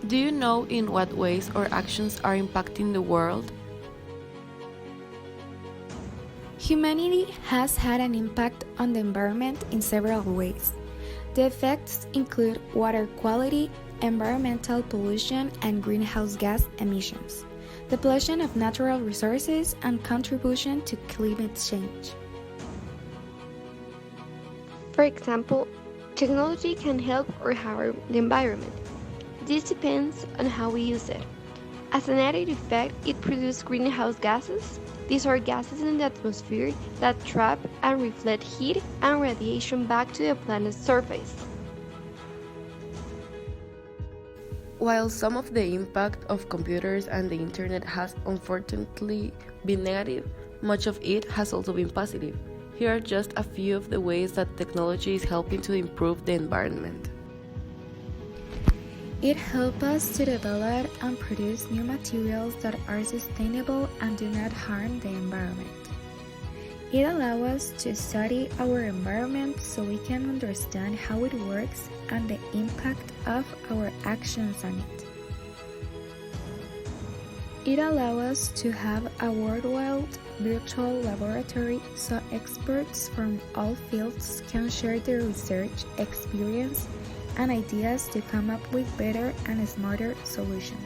Do you know in what ways our actions are impacting the world? Humanity has had an impact on the environment in several ways. The effects include water quality, environmental pollution, and greenhouse gas emissions, depletion of natural resources, and contribution to climate change. For example, technology can help or harm the environment. This depends on how we use it. As an added effect, it produces greenhouse gases. These are gases in the atmosphere that trap and reflect heat and radiation back to the planet's surface. While some of the impact of computers and the internet has unfortunately been negative, much of it has also been positive. Here are just a few of the ways that technology is helping to improve the environment. It helps us to develop and produce new materials that are sustainable and do not harm the environment. It allows us to study our environment so we can understand how it works and the impact of our actions on it. It allows us to have a worldwide virtual laboratory so experts from all fields can share their research experience and ideas to come up with better and smarter solutions.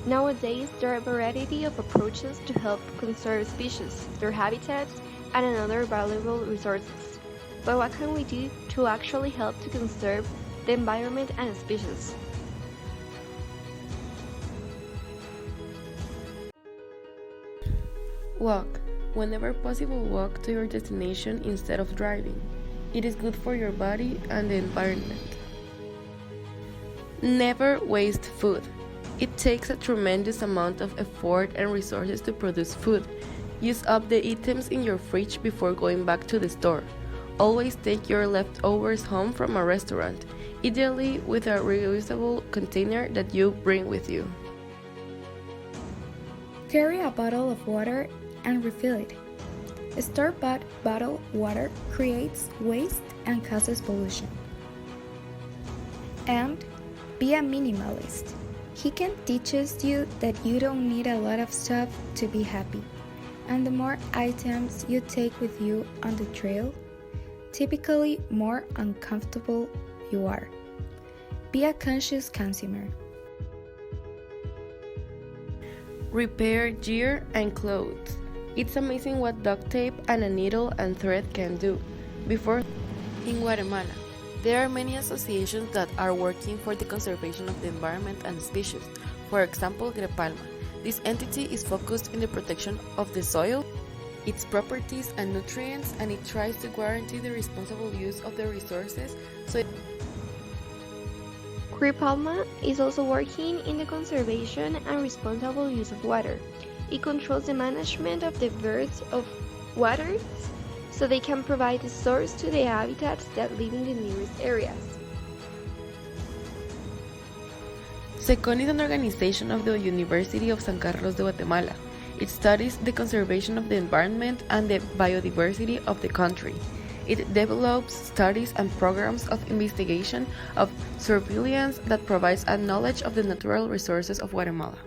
Nowadays, there are a variety of approaches to help conserve species, their habitats, and other valuable resources. But what can we do to actually help to conserve the environment and species? Walk. Whenever possible, walk to your destination instead of driving. It is good for your body and the environment. Never waste food. It takes a tremendous amount of effort and resources to produce food. Use up the items in your fridge before going back to the store. Always take your leftovers home from a restaurant, ideally with a reusable container that you bring with you. Carry a bottle of water and refill it. Store-bought bottled water creates waste and causes pollution. And be a minimalist. He can teaches you that you don't need a lot of stuff to be happy. And the more items you take with you on the trail, typically more uncomfortable you are. Be a conscious consumer. Repair gear and clothes. It's amazing what duct tape and a needle and thread can do. In Guatemala, there are many associations that are working for the conservation of the environment and species. For example, Grepalma. This entity is focused in the protection of the soil, its properties and nutrients, and it tries to guarantee the responsible use of the resources. Grepalma is also working in the conservation and responsible use of water. It controls the management of the birds of waters so they can provide the source to the habitats that live in the nearest areas. SECON is an organization of the University of San Carlos de Guatemala. It studies the conservation of the environment and the biodiversity of the country. It develops studies and programs of investigation of surveillance that provides a knowledge of the natural resources of Guatemala.